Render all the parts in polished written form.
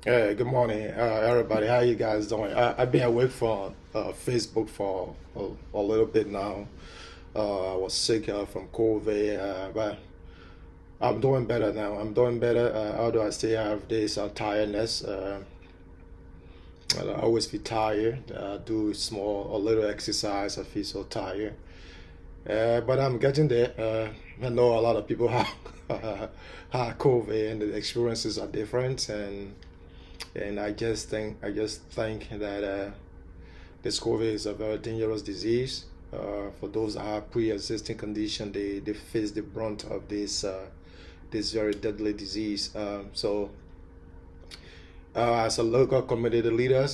Hey, good morning, everybody. How you guys doing? I've been away from Facebook for a little bit now. I was sick from COVID, but I'm doing better now. I'm doing better, although I still have this tiredness. I always feel tired. Do a little exercise. I feel so tired. But I'm getting there. I know a lot of people have COVID, and the experiences are different, and I just think that this COVID is a very dangerous disease. For those that have pre-existing condition, they face the brunt of this very deadly disease. As a local community leader,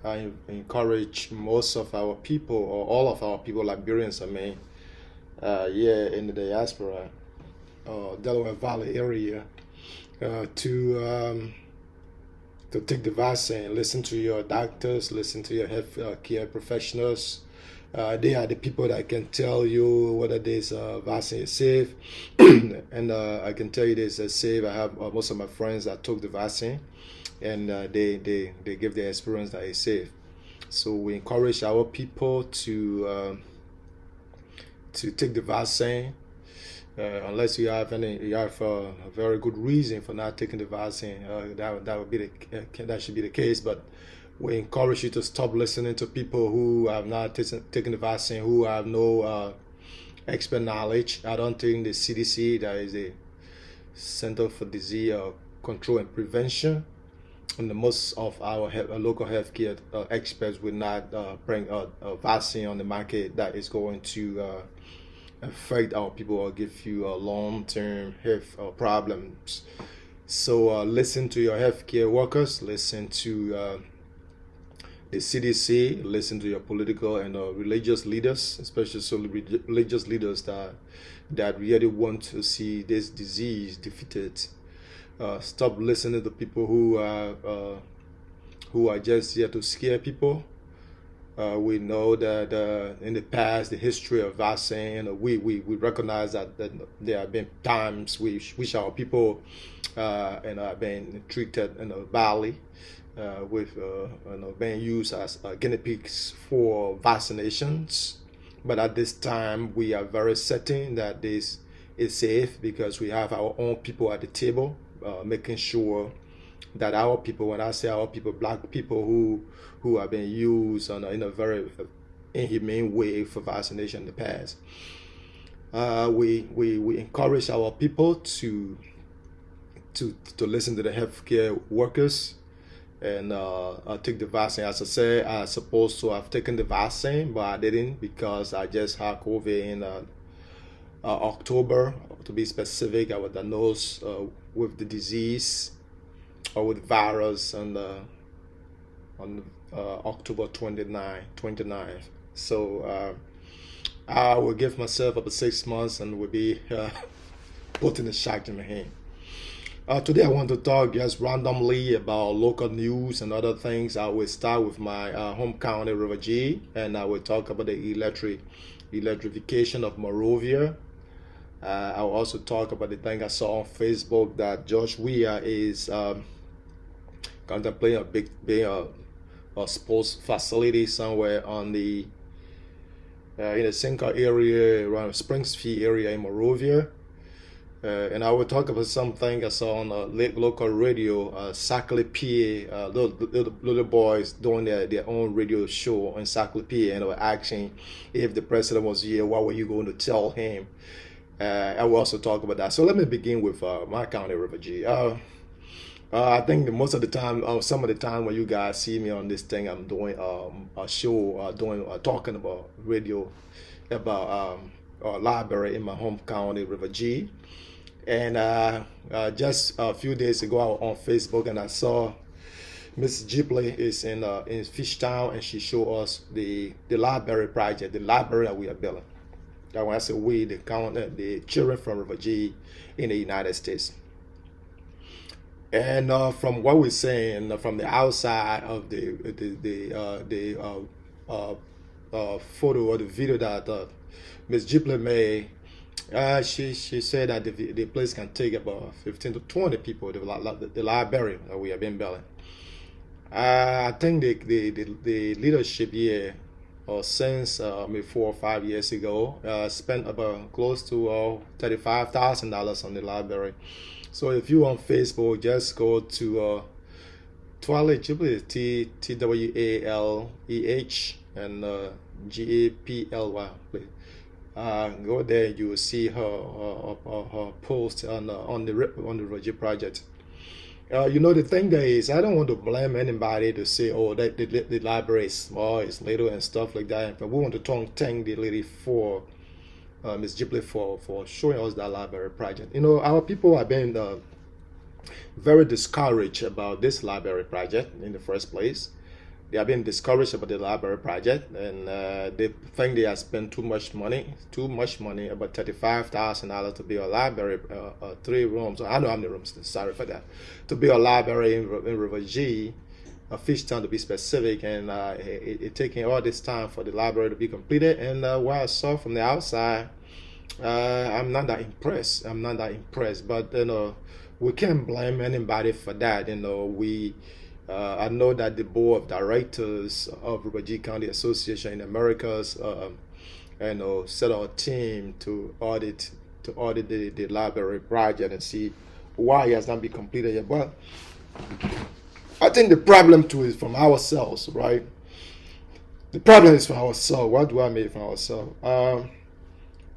I encourage most of our people, or all of our people, Liberians, I mean, yeah, in the diaspora, Delaware Valley area, to take the vaccine. Listen to your doctors, listen to your health care professionals. They are the people that can tell you whether this vaccine is safe. And I can tell you this is safe. I have most of my friends that took the vaccine, and they give their experience that it's safe. So we encourage our people to take the vaccine, unless you have a very good reason for not taking the vaccine. That should be the case. But we encourage you to stop listening to people who have not taken the vaccine, who have no expert knowledge. I don't think the CDC, that is the Center for Disease Control and Prevention, and the most of our local healthcare experts will not bring a vaccine on the market that is going to affect our people or give you long-term health problems. So listen to your healthcare workers, listen to the CDC, listen to your political and religious leaders, especially religious leaders that really want to see this disease defeated. Stop listening to people who are just here to scare people. We know that in the past, the history of vaccine, we recognize that there have been times which our people have been treated in a valley with being used as guinea pigs for vaccinations. But at this time, we are very certain that this is safe because we have our own people at the table, making sure that our people, when I say our people, black people who have been used in a very inhumane way for vaccination in the past. We encourage our people to listen to the healthcare workers and take the vaccine. As I said, I was supposed to have taken the vaccine, but I didn't because I just had COVID in October. To be specific, I was diagnosed with the disease or with virus on October 29th. So I will give myself about 6 months and will be putting the shot in my hand. Today I want to talk just randomly about local news and other things. I will start with my home county, River G, and I will talk about the electrification of Monrovia. I will also talk about the thing I saw on Facebook that George Weah is contemplating being a sports facility somewhere on the in the Sinker area, around Spriggs Payne area in Monrovia. And I will talk about something I saw on local radio, Saclepia, little boys doing their own radio show on Saclepia, and they were asking if the president was here, what were you going to tell him? I will also talk about that. So let me begin with my county, River G. I think that most of the time, some of the time when you guys see me on this thing, I'm doing a show, talking about radio, about a library in my home county, River G. And just a few days ago, I was on Facebook and I saw Miss Ghibli is in Fishtown, and she showed us the library project, the library that we are building. That when I say we, the children from River G in the United States. And from what we're saying, from the outside of the photo or the video that Miss Ghibli made, She said that the place can take about 15 to 20 people. The library that we have been building. I think the leadership here, or since maybe 4 or 5 years ago, spent about close to $35,000 on the library. So if you on Facebook, just go to Twaleh, TWALEH and GAPLY. Go there, you will see her post on the Roger project. The thing there is, I don't want to blame anybody to say, oh, that the library is small, it's little, and stuff like that. But we want to thank the lady for Ms. Jipley for showing us that library project. Our people have been very discouraged about this library project in the first place. They have been discouraged about the library project, and they think they have spent too much money, about $35,000 to build a library, 3 rooms. I know how many rooms, sorry for that, to build a library in River G, Fishtown to be specific, and it taking all this time for the library to be completed. And what I saw from the outside, I'm not that impressed. But we can't blame anybody for that. I know that the board of directors of River County Association in Americas, set out a team to audit the library project and see why it has not been completed yet. But I think the problem too is from ourselves, right? The problem is from ourselves. What do I mean from ourselves?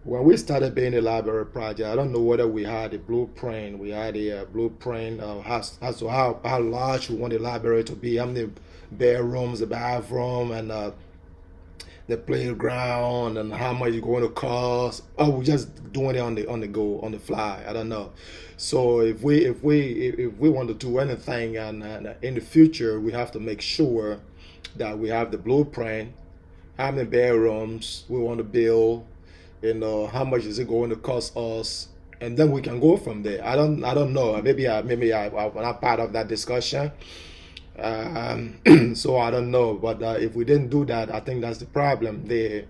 When we started building the library project, I don't know whether we had a blueprint. We had a blueprint as to how large we want the library to be, how many bedrooms, the bathroom, and the playground, and how much it's going to cost. Oh, we're just doing it on the go, on the fly. I don't know. So if we want to do anything, and in the future, we have to make sure that we have the blueprint, how many bedrooms we want to build. How much is it going to cost us, and then we can go from there. I don't know. Maybe I'm not part of that discussion, so I don't know. But if we didn't do that, I think that's the problem there.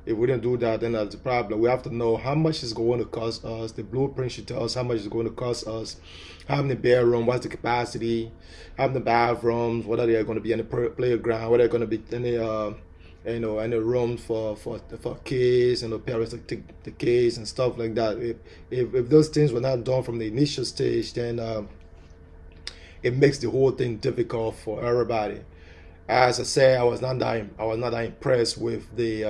If we didn't do that, then that's the problem. We have to know how much it's going to cost us. The blueprint should tell us how much it's going to cost us, how many bedrooms, what's the capacity, how many bathrooms, whether they're going to be in the playground, whether they're going to be any rooms for kids and parents to take the kids and stuff like that. If those things were not done from the initial stage, then it makes the whole thing difficult for everybody. As I said, I was not that impressed with the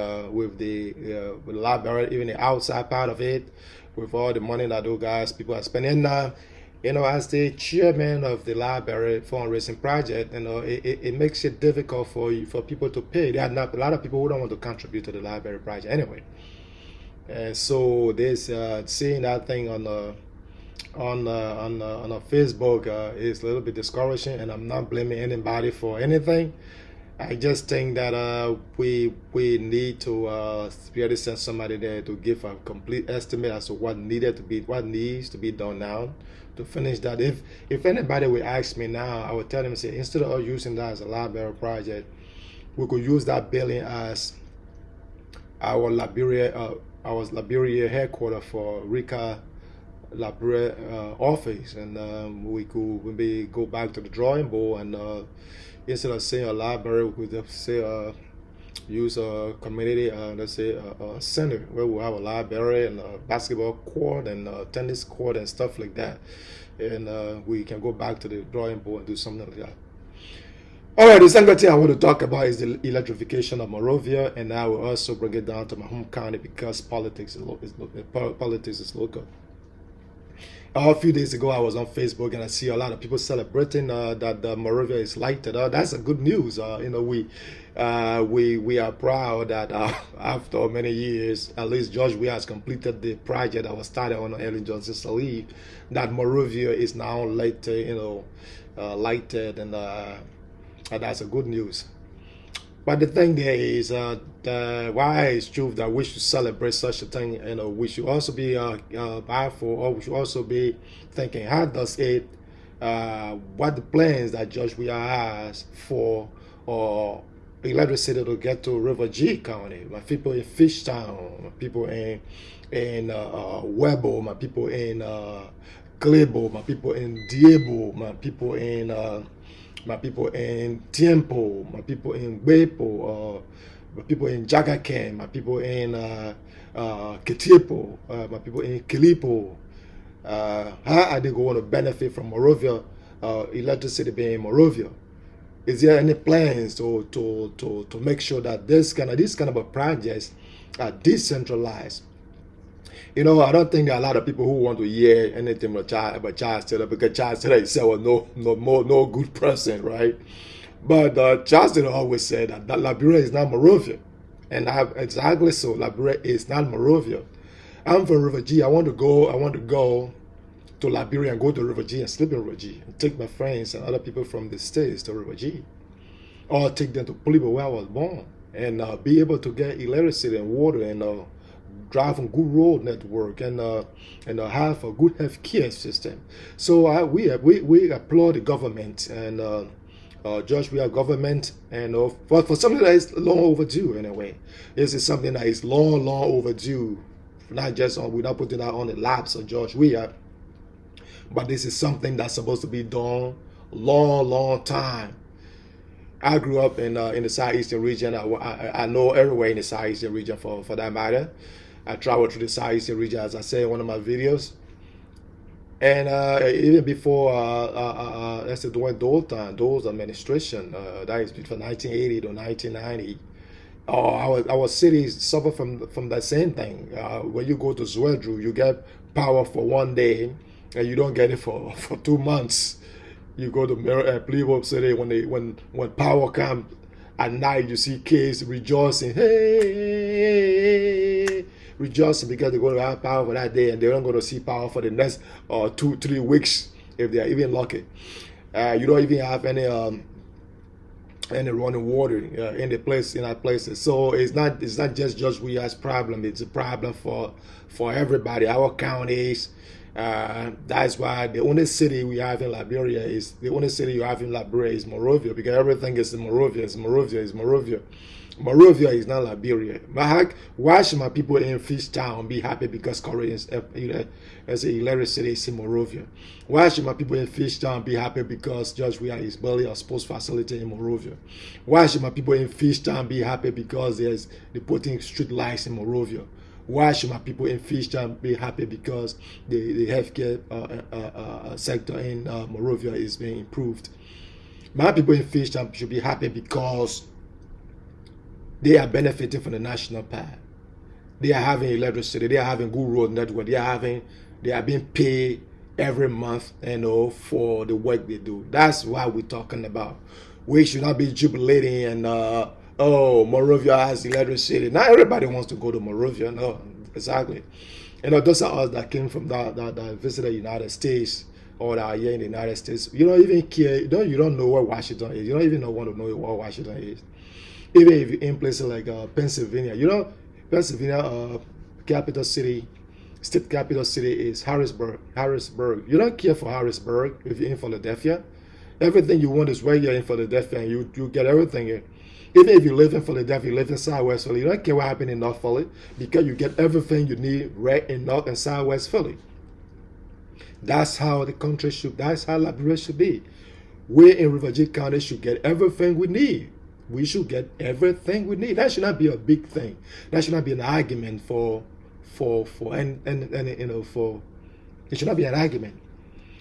library, even the outside part of it, with all the money that those people are spending. As the chairman of the library fundraising project, it makes it difficult for people to pay. There are not a lot of people who don't want to contribute to the library project anyway. And so this seeing that thing on Facebook is a little bit discouraging, and I'm not blaming anybody for anything. I just think that we need to really send somebody there to give a complete estimate as to what needs to be done now to finish that. If anybody will ask me now, I would tell them, say, instead of using that as a library project, we could use that building as our Liberia headquarters for RICA Liberia office, and we could maybe go back to the drawing board, and instead of saying a library, we could just say use a community, let's say a center where we have a library and a basketball court and a tennis court and stuff like that, and we can go back to the drawing board and do something like that. All right, the second thing I want to talk about is the electrification of Monrovia, and I will also bring it down to my home county because politics is local. A few days ago, I was on Facebook and I see a lot of people celebrating that Monrovia is lighted. That's a good news. We are proud that after many years, at least George Weah has completed the project that was started on Ellen Johnson's leave. That Monrovia is now lighted, and that's a good news. But the thing there is, why it's true that we should celebrate such a thing. We should also be mindful, or we should also be thinking, how does what the plans that George Weah has for electricity to get to River G County. My people in Fishtown, my people in Webo, my people in Glebo, my people in Diebo, my people in Tiempo, my people in Wepo, my people in Jagaken, my people in Ketipo, my people in Kilipo. How are they going to benefit from Monrovia electricity being in Monrovia? Is there any plans to make sure that this kind of a projects are decentralized? I don't think there are a lot of people who want to hear anything about Charles Taylor, because Charles Taylor himself was no good person, right? But Charles Taylor always said that Liberia is not Monrovia, and exactly so. Liberia is not Monrovia. I'm from River G. I want to go to Liberia and go to River G and sleep in River G and take my friends and other people from the States to River G, or take them to Peeco where I was born, and be able to get electricity and water and drive on good road network and have a good health care system. So we applaud the government and George Weah government, and for something that is long overdue anyway. This is something that is long overdue. Not just we're not putting that on the laps of George Weah, but this is something that's supposed to be done long time. I grew up in the Southeastern region. I know everywhere in the Southeastern region for that matter. I traveled through the Southeastern region, as I said in one of my videos. And even before, that's the Dwayne Dole's administration, that is between 1980 to 1990, our cities suffer from that same thing. When you go to Zwedru, you get power for one day, and you don't get it for 2 months. You go to Peeco City, when power comes at night, you see kids rejoicing, hey, rejoicing because they're going to have power for that day, and they're not going to see power for the next 2-3 weeks if they are even lucky. You don't even have any running water in that places. So it's not just George Weah's problem. It's a problem for everybody. Our counties. That's why the only city we have in Liberia is Monrovia, because everything is in Monrovia. It's Monrovia. Monrovia is not Liberia. Why should my people in Fishtown be happy because Koreans as a electricity is in Monrovia? Why should my people in Fishtown be happy because George Weah is building a sports facility in Monrovia? Why should my people in Fishtown be happy because they're putting street lights in Monrovia? Why should my people in Fishtown be happy because the healthcare sector in Monrovia is being improved? My people in Fishtown should be happy because they are benefiting from the national park. They are having electricity. They are having good road network. They are being paid every month, for the work they do. That's why we're talking about. We should not be jubilating and Monrovia has electricity. Not everybody wants to go to Monrovia. No, exactly. Those are us that came from that visited the United States, or that are here in the United States. You don't even care. You don't know where Washington is. You don't even want to know where Washington is. Even if you're in places like Pennsylvania, Pennsylvania capital city, state capital city is Harrisburg. You don't care for Harrisburg if you're in Philadelphia. Everything you want is right here in Philadelphia, and you get everything here. Even if you live in Philadelphia, you live in Southwest Philly, you don't care what happened in North Philly, because you get everything you need right in North and Southwest Philly. That's how the country that's how Liberia should be. We in River G County should get everything we need. We should get everything we need. That should not be a big thing. That should not be an argument it should not be an argument.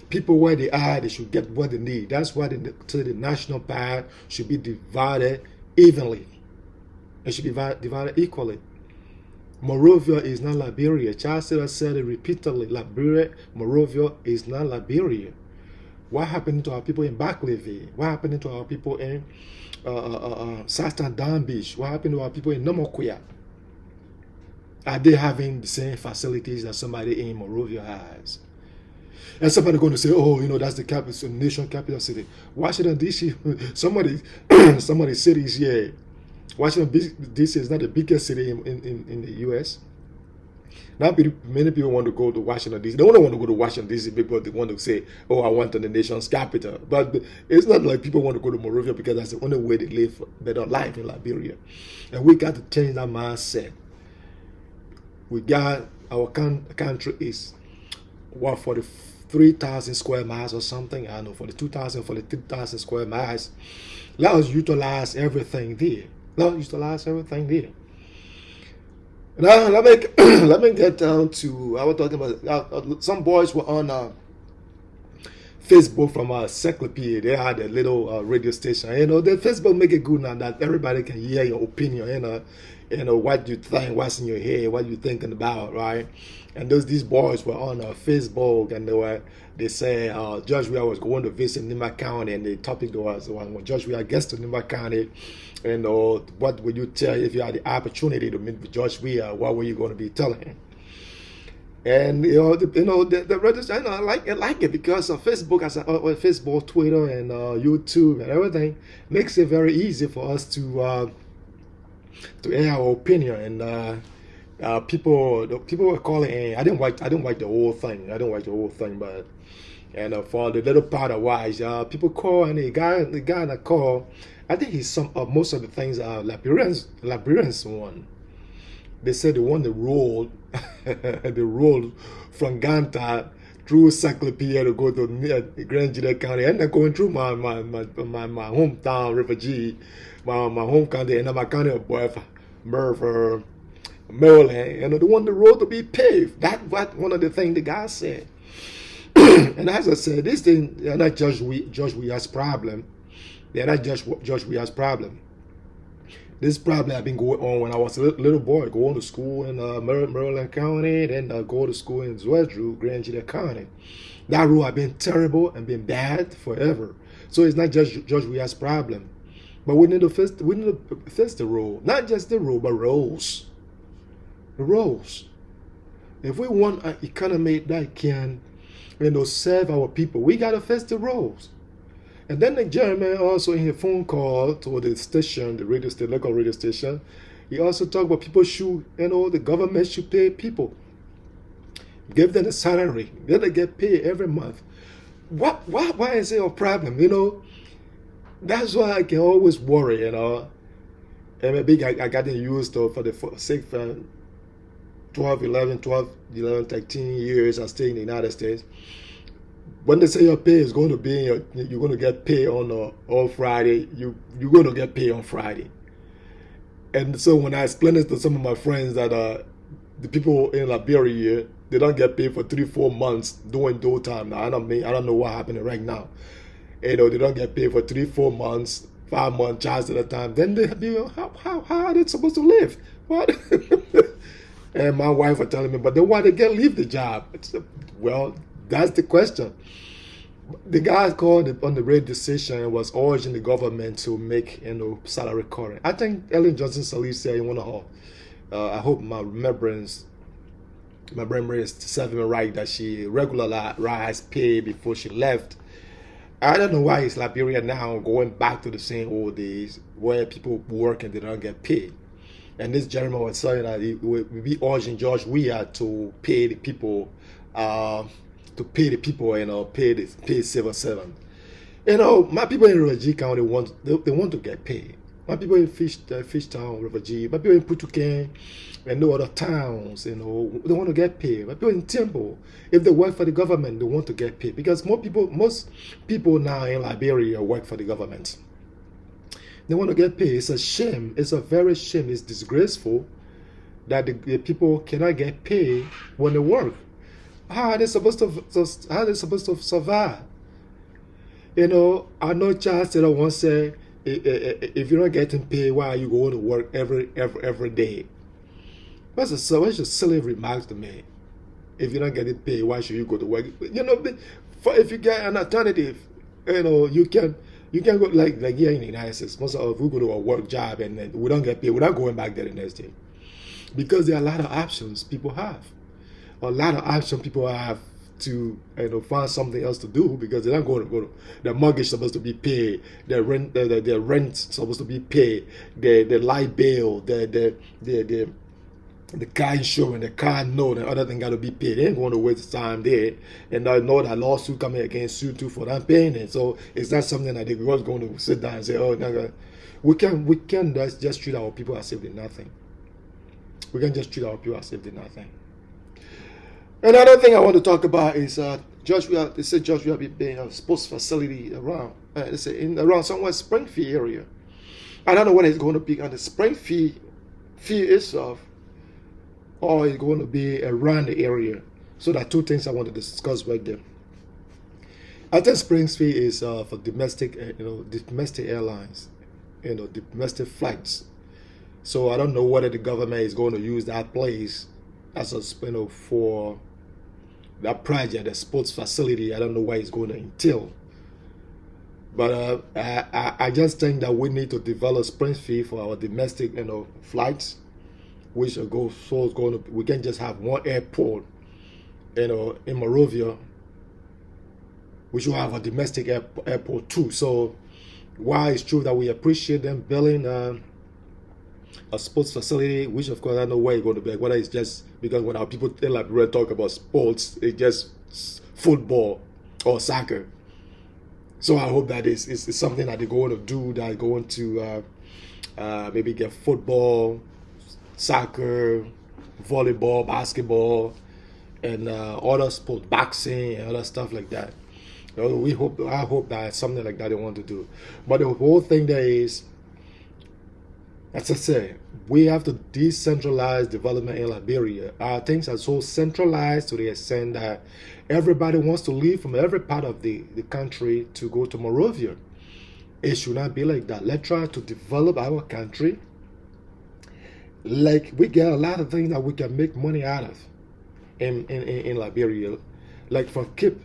People where they are, they should get what they need. That's why the national park should be divided evenly. It should be divided equally. Monrovia is not Liberia. Charles Taylor said it repeatedly. Monrovia is not Liberia. What happened to our people in Saclepia? What happened to our people in Southern Down Beach? What happened to our people in Nomoquia? Are they having the same facilities that somebody in Monrovia has? And somebody going to say, that's the capital, nation capital city. Washington D.C. Somebody cities here. Washington D.C. is not the biggest city in the U.S. Now, many people want to go to Washington, D.C. They don't want to go to Washington, D.C. because they want to say, oh, I want to the nation's capital. But it's not like people want to go to Monrovia because that's the only way they live a better life in Liberia. And we got to change that mindset. We got, our country is, what, 43,000 square miles or something? I don't know, 42,000, 43,000 square miles. Let us utilize everything there. Let us utilize everything there. Now, let me get down to, I was talking about, some boys were on Facebook from Saclepia. They had a little radio station. The Facebook make it good now that everybody can hear your opinion, what you think, what's in your head, what you're thinking about, right? And these boys were on Facebook, and they say George Weah was going to visit Nimba County, and the topic was when George Weah gets to Nimba County, what would you tell if you had the opportunity to meet with George Weah? What were you going to be telling him? And the register, I like it because of Facebook, Facebook, Twitter, and YouTube, and everything makes it very easy for us to air our opinion. And people were calling in. I didn't watch the whole thing. But for the little part of wise, people call, and the guy that called, I think he's most of the things Liberians won. They said they won the road, the road from Ganta through Saclepia to go to Grand Juda County, and they're going through my hometown, refugee, my home county, and my county of Monrovia, Maryland. They want the road to be paved. That's what one of the things the guy said. And as I said, this thing, they're not George Weah's problem. They're not George Weah's problem. This problem had been going on when I was a little boy, going to school in Maryland County, then go to school in Zwedru, Grand Juda County. That road had been terrible and been bad forever. So it's not just George Weah's problem. But we need to fix the road. Not just the road, but roads. The roads. If we want an economy that can serve our people, we got to fix the roads. And then the gentleman also in a phone call to the station, the local radio station, he also talked about people should, the government should pay people. Give them a salary. Then they get paid every month. Why is it a problem? That's why I can always worry, And maybe I got used to for the 12, 13 years I stayed in the United States. When they say your pay is going to be, you're going to get paid on Friday, you're going to get paid on Friday. And so when I explain this to some of my friends that the people in Liberia, they don't get paid for 3-4 months during dole time. Now, I don't know what happening right now. They don't get paid for 3-4 months, 5 months, just at a time. Then they be, how are they supposed to live? What? And my wife was telling me, but then why they can't leave the job? Well, that's the question. The guy called on the radio station and was urging the government to make salary current. I think Ellen Johnson Sirleaf said in one of her, I hope my memory is serving me right, that she regularized pay before she left. I don't know why it's Liberia now going back to the same old days where people work and they don't get paid. And this gentleman was saying that we be urging George Weah to pay the people, pay civil servant. My people in Refugee County they want to get paid. My people in Fishtown, Refugee, my people in Putukan, and no other towns, they want to get paid. My people in Temple, if they work for the government, they want to get paid because most people now in Liberia work for the government. They want to get paid. It's a shame. It's a very shame. It's disgraceful that the people cannot get paid when they work. How are they supposed to survive? I know Charles said once said, if you're not getting paid, why are you going to work every day? That's a silly remark to me. If you're not getting paid, why should you go to work? If you get an alternative, you can go like here in the United States. Most of we go to a work job and then we don't get paid. We're not going back there the next day because there are a lot of options people have. A lot of options people have to find something else to do because they're not going to go to the mortgage supposed to be paid, their rent supposed to be paid, the light bill, the the car insurance, the car note, and other thing got to be paid. They ain't going to waste time there. And I know that lawsuit coming against you too for not paying it. So it's not something that they was going to sit down and say, oh, no, we can just treat our people as if they're nothing. We can just treat our people as if they're nothing. Another thing I want to talk about is George Weah. They said George Weah be building a sports facility around. They say around somewhere Springfield area. I don't know what it's going to be on the Springfield field itself, or it's going to be around the area. So there are two things I want to discuss right there. I think Springfield is for domestic, domestic airlines, domestic flights. So I don't know whether the government is going to use that place as a for that project, the sports facility. I don't know what it's going to entail. But I just think that we need to develop Springfield for our domestic, flights, which we can just have one airport, in Monrovia, which will have a domestic airport too. So while it's true that we appreciate them building a sports facility, which of course I don't know where it's going to be, whether it's just because when our people in Liberia talk about sports, it's just football or soccer. So I hope that it's something that they're going to do, that are going to maybe get football, soccer, volleyball, basketball, and other sports, boxing and other stuff like that. I hope that something like that they want to do. But the whole thing there is, as I say, we have to decentralize development in Liberia. Our things are so centralized to the extent that everybody wants to leave from every part of the country to go to Monrovia. It should not be like that. Let's try to develop our country. Like, we get a lot of things that we can make money out of in Liberia. Like from Cape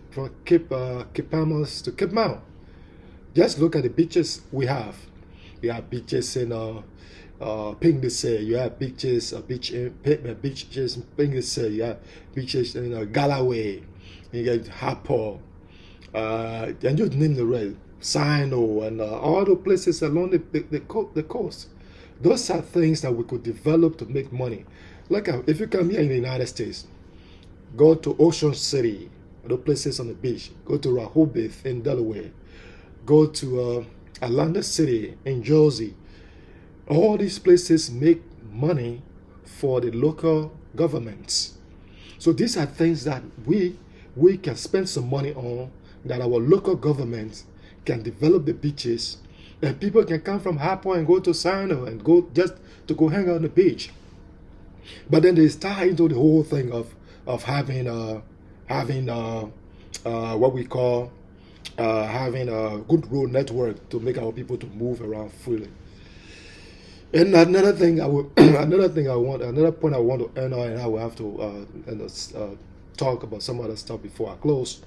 Palmas to Cape Mount. Just look at the beaches we have. We have beaches in Pinglesey, you have beaches in Pinglesey, you have beaches in Galloway, you get Harper, and you name the rest, Sino, and all the places along the coast. Those are things that we could develop to make money. Like if you come here in the United States, go to Ocean City, the places on the beach, go to Rehoboth in Delaware, go to Atlanta City in Jersey. All these places make money for the local governments. So these are things that we can spend some money on, that our local governments can develop the beaches, and people can come from Harper and go to Sino and go just to go hang out on the beach. But then they start into the whole thing of having what we call having a good road network to make our people to move around freely. And another point I want to end on, and I will have to talk about some other stuff before I close,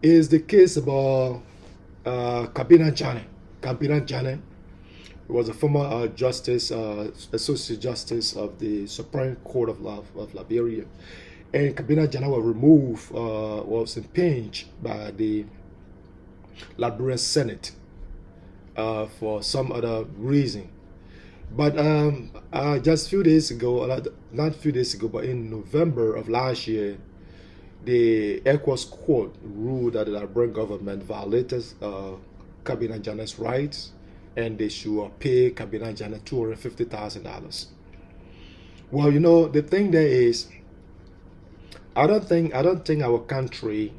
is the case about Kabina Jane. Kabina Jane was a former justice, associate justice of the Supreme Court of Liberia. And Kabina Jane was removed, was impeached by the Liberian Senate for some other reason. But just a few days ago, not a few days ago, but in November of last year, the ECOWAS court ruled that the Liberian government violated Kabina Jane's rights, and they should pay Kabina Jane $250,000. Well, the thing there is, I don't think our country,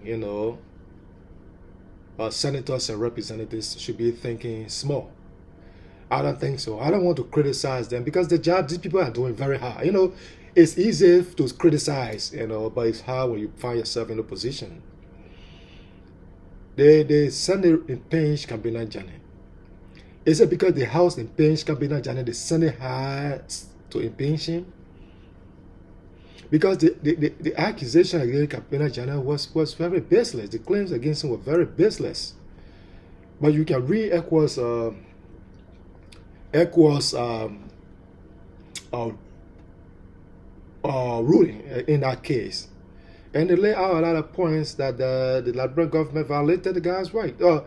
senators and representatives should be thinking small. I don't think so. I don't want to criticize them, because the job these people are doing very hard. It's easy to criticize, but it's hard when you find yourself in a position. They send the impeach Kabina Jane. Is it because the House impeached Kabina Jane, the Senate had to impeach him? Because the accusation against Kabina Jane was very baseless. The claims against him were very baseless. But you can read ECOWAS ruling in that case, and they lay out a lot of points that the Liberian government violated the guy's right. Not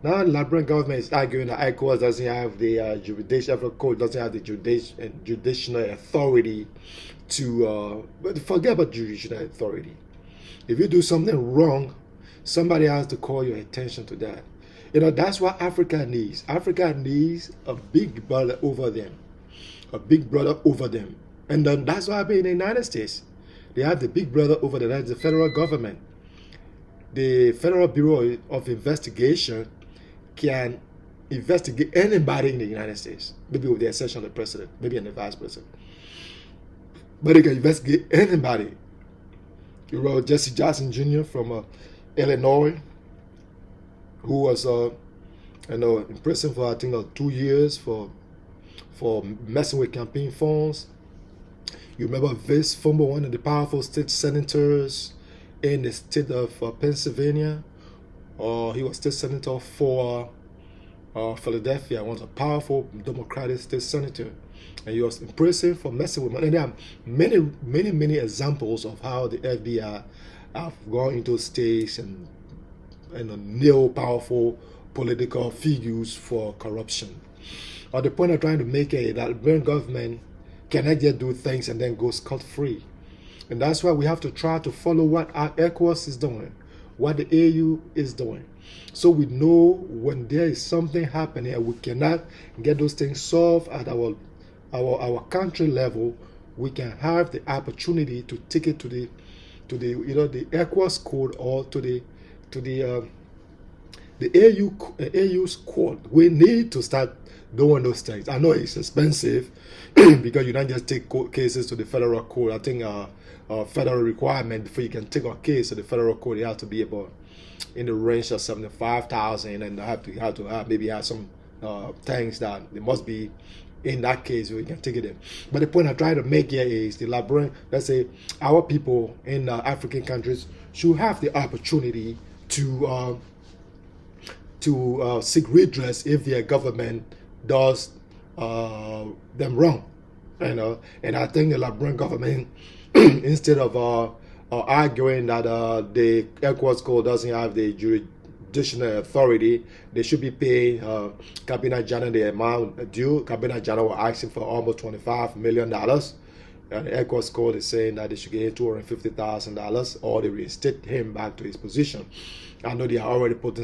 Now the Liberian government is arguing that ECOWAS doesn't have the judicial code, doesn't have the judicial authority to, but forget about judicial authority. If you do something wrong, somebody has to call your attention to that. That's what Africa needs. Africa needs a big brother over them. A big brother over them. And then that's what happened in the United States. They have the big brother over them. That's the federal government. The Federal Bureau of Investigation can investigate anybody in the United States, maybe with the exception of the president, maybe and the vice president. But they can investigate anybody. Jesse Jackson Jr. from Illinois, who was in prison for I think 2 years for messing with campaign funds. You remember Vince Fumble, one of the powerful state senators in the state of Pennsylvania. He was state senator for Philadelphia, one of the powerful Democratic state senator. And he was in prison for messing with money. And there are many examples of how the FBI have gone into states and nail powerful political figures for corruption. The point I'm trying to make is that the Liberian government cannot just do things and then go scot-free. And that's why we have to try to follow what our ECOWAS is doing, what the AU is doing. So we know when there is something happening and we cannot get those things solved at our country level, we can have the opportunity to take it to the the ECOWAS code or to the AU's court. We need to start doing those things. I know it's expensive because you don't just take court cases to the federal court. I think federal requirement before you can take a case to the federal court, you have to be about in the range of 75,000, and you have to maybe have some things that they must be in that case where you can take it in. But the point I try to make here is the Liberian, let's say our people in African countries should have the opportunity to seek redress if their government does them wrong, and I think the Liberian government, instead of arguing that the ECOWAS code doesn't have the jurisdictional authority, they should be paying Cabinet General the amount due. Cabinet General were asking for almost $25 million. And the ECOWAS code is saying that they should get $250,000 or they reinstate him back to his position. I know they already put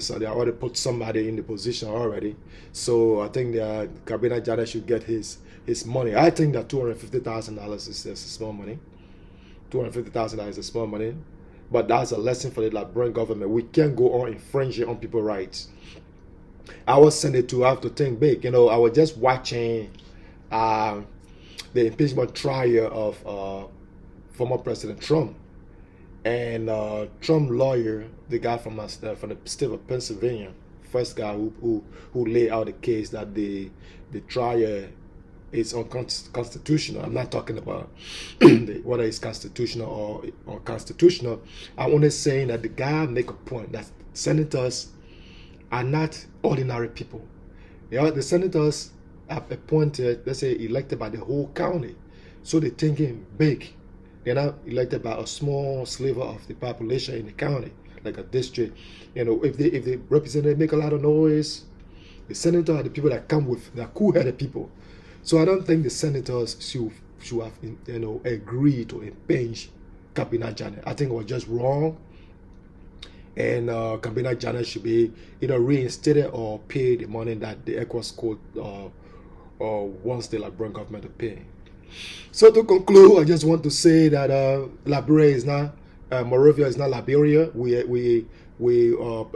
somebody in the position already. So I think the Cabinet General should get his money. I think that $250,000 is small money. $250,000 is a small money. But that's a lesson for the Liberian government. We can't go on infringing on people's rights. Our senator have to think big. I was just watching the impeachment trial of former President Trump, and Trump lawyer, the guy from the state of Pennsylvania, first guy who laid out the case that the trial is unconstitutional. I'm not talking about whether it's constitutional or unconstitutional. I'm only saying that the guy make a point that senators are not ordinary people. The senators are appointed, let's say, elected by the whole county. So they're thinking big. They're not elected by a small sliver of the population in the county, like a district. If they represent, make a lot of noise. The senators are the people that come with, they're cool-headed people. So I don't think the senators should have agreed to impinge Cabinet General. I think it was just wrong. And Cabinet General should be either reinstated or pay the money that the ECOWAS code wants the Liberian government to pay. So to conclude, I just want to say that Liberia is not, Monrovia is not Liberia. We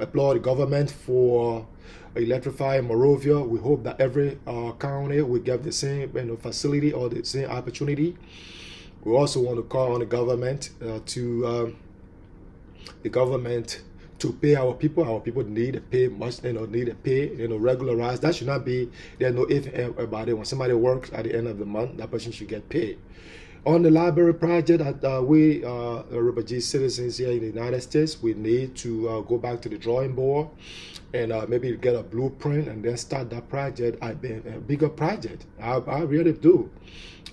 applaud the government for electrifying Monrovia. We hope that every county will get the same facility or the same opportunity. We also want to call on the government to pay our people. Our people need to pay regularized. That should not be, there's no if about it. When somebody works at the end of the month, that person should get paid. On the library project, we refugee citizens here in the United States, we need to go back to the drawing board and maybe get a blueprint and then start that project, a bigger project. I really do.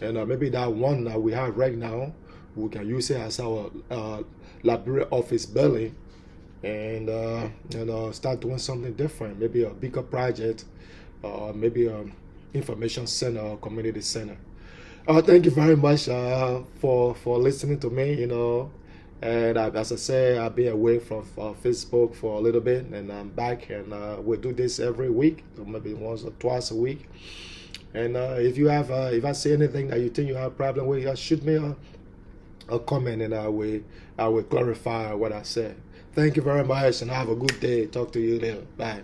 And maybe that one that we have right now, we can use it as our library office building. and start doing something different. Maybe a bigger project, maybe a information center or community center. Thank you very much for listening to me. And as I say, I've been away from Facebook for a little bit, and I'm back, and we'll do this every week, or maybe once or twice a week. And if I say anything that you think you have a problem with, just shoot me a comment, and I will clarify what I said. Thank you very much, and have a good day. Talk to you later. Bye.